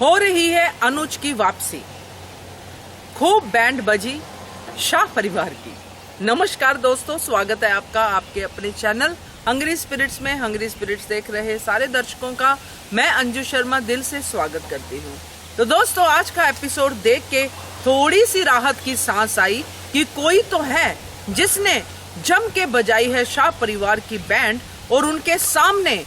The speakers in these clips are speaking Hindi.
हो रही है अनुज की वापसी, खूब बैंड बजी शाह परिवार की। नमस्कार दोस्तों, स्वागत है आपका आपके अपने चैनल हंग्री स्पिरिट्स में। हंग्री स्पिरिट्स देख रहे सारे दर्शकों का मैं अंजू शर्मा दिल से स्वागत करती हूँ। तो दोस्तों, आज का एपिसोड देख के थोड़ी सी राहत की सांस आई कि कोई तो है जिसने जम के बजाई है शाह परिवार की बैंड और उनके सामने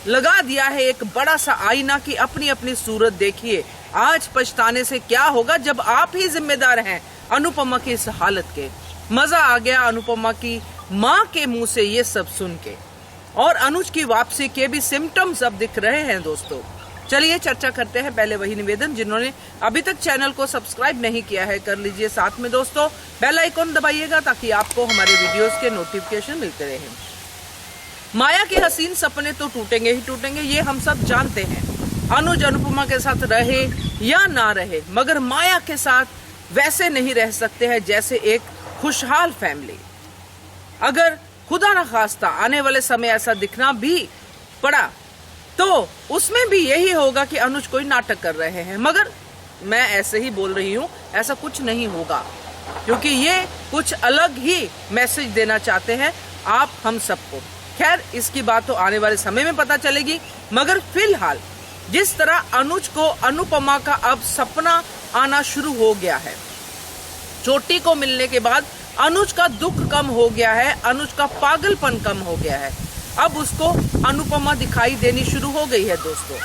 लगा दिया है एक बड़ा सा आईना की अपनी अपनी सूरत देखिए। आज पछताने से क्या होगा जब आप ही जिम्मेदार हैं अनुपमा की इस हालत के। मजा आ गया अनुपमा की माँ के मुंह से ये सब सुन के, और अनुज की वापसी के भी सिम्टम्स अब दिख रहे हैं। दोस्तों चलिए चर्चा करते हैं। पहले वही निवेदन, जिन्होंने अभी तक चैनल को सब्सक्राइब नहीं किया है कर लीजिए, साथ में दोस्तों बेल आइकॉन दबाइएगा ताकि आपको हमारे वीडियोस के नोटिफिकेशन मिलते रहें। माया के हसीन सपने तो टूटेंगे ही टूटेंगे, ये हम सब जानते हैं। अनुज अनुपमा के साथ रहे या ना रहे, मगर माया के साथ वैसे नहीं रह सकते हैं जैसे एक खुशहाल फैमिली। अगर खुदा न खास्ता आने वाले समय ऐसा दिखना भी पड़ा तो उसमें भी यही होगा कि अनुज कोई नाटक कर रहे हैं। मगर मैं ऐसे ही बोल रही हूँ, ऐसा कुछ नहीं होगा, क्योंकि ये कुछ अलग ही मैसेज देना चाहते हैं आप हम सबको। खैर, इसकी बात तो आने वाले समय में पता चलेगी, मगर फिलहाल जिस तरह अनुज को अनुपमा का अब सपना आना शुरू हो गया है, चोटी को मिलने के बाद अनुज का दुख कम हो गया है, अनुज का पागलपन कम हो गया है, अब उसको अनुपमा दिखाई देनी शुरू हो गई है। दोस्तों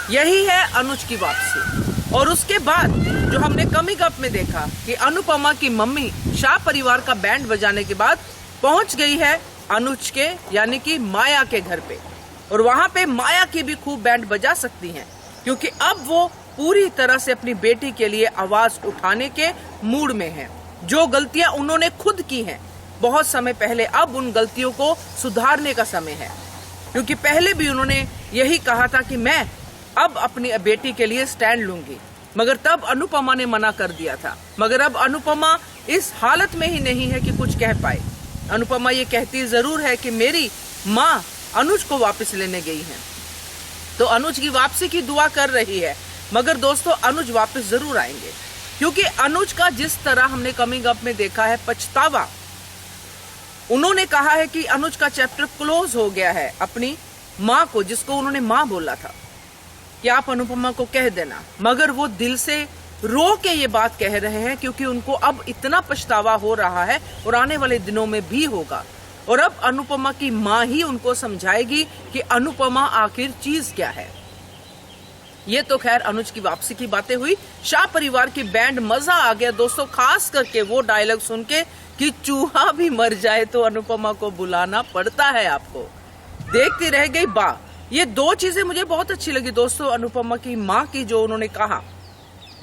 यही है अनुज की वापसी। और उसके बाद जो हमने कमी गप में देखा कि अनुपमा की मम्मी शाह परिवार का बैंड बजाने के बाद पहुंच गई है अनुज के यानी कि माया के घर पे, और वहां पे माया की भी खूब बैंड बजा सकती हैं, क्योंकि अब वो पूरी तरह से अपनी बेटी के लिए आवाज उठाने के मूड में हैं। जो गलतियां उन्होंने खुद की हैं बहुत समय पहले, अब उन गलतियों को सुधारने का समय है। क्योंकि पहले भी उन्होंने यही कहा था कि मैं अब अपनी बेटी के लिए स्टैंड लूंगी, मगर तब अनुपमा ने मना कर दिया था। मगर अब अनुपमा इस हालत में ही नहीं है कि कुछ कह पाए। अनुपमा ये कहती जरूर है कि मेरी माँ अनुज को वापस लेने गई है, तो अनुज की वापसी की दुआ कर रही है। मगर दोस्तों अनुज वापस जरूर आएंगे, क्योंकि अनुज का जिस तरह हमने कमिंग अप में देखा है पछतावा, उन्होंने कहा है कि अनुज का चैप्टर क्लोज हो गया है अपनी माँ को, जिसको उन्होंने माँ बोला था कि आप अनुपमा को कह देना, मगर वो दिल से रो के ये बात कह रहे हैं क्योंकि उनको अब इतना पछतावा हो रहा है और आने वाले दिनों में भी होगा। और अब अनुपमा की माँ ही उनको समझाएगी कि अनुपमा आखिर चीज क्या है। ये तो खैर अनुज की वापसी की बातें हुई। शाह परिवार की बैंड, मजा आ गया दोस्तों, खास करके वो डायलॉग सुन के कि चूहा भी मर जाए तो अनुपमा को बुलाना पड़ता है आपको। देखती रह गई बा। ये दो चीजें मुझे बहुत अच्छी लगी दोस्तों। अनुपमा की माँ की जो उन्होंने कहा,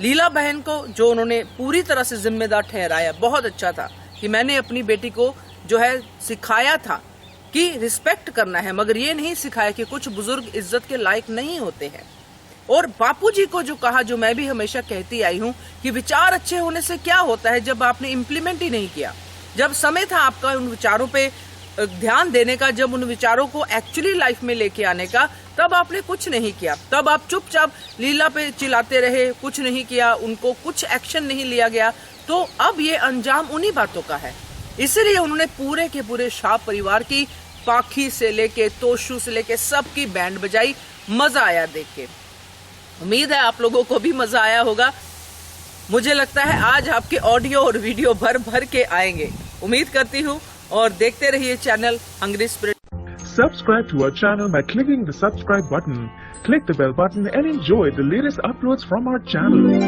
लीला बहन को जो उन्होंने पूरी तरह से जिम्मेदार ठहराया, बहुत अच्छा था कि मैंने अपनी बेटी को जो है सिखाया था कि रिस्पेक्ट करना है, मगर ये नहीं सिखाया कि कुछ बुजुर्ग इज्जत के लायक नहीं होते हैं। और बापूजी को जो कहा, जो मैं भी हमेशा कहती आई हूँ कि विचार अच्छे होने से क्या होता है जब आपने इम्प्लीमेंट ही नहीं किया। जब समय था आपका उन विचारों पे ध्यान देने का, जब उन विचारों को एक्चुअली लाइफ में लेके आने का, तब आपने कुछ नहीं किया। तब आप चुपचाप लीला पे चिल्लाते रहे, कुछ नहीं किया, उनको कुछ एक्शन नहीं लिया गया। तो अब ये अंजाम उन्हीं बातों का है। इसलिए उन्होंने पूरे के पूरे शाह परिवार की पाखी से लेके तोशु से लेके सबकी बैंड बजाई। मजा आया देख के। उम्मीद है आप लोगों को भी मजा आया होगा। मुझे लगता है आज आपके ऑडियो और वीडियो भर भर के आएंगे, उम्मीद करती हूँ। और देखते रहिए channel hungry spirit. Subscribe to our channel by clicking the subscribe button. Click the bell button and enjoy the latest uploads from our channel.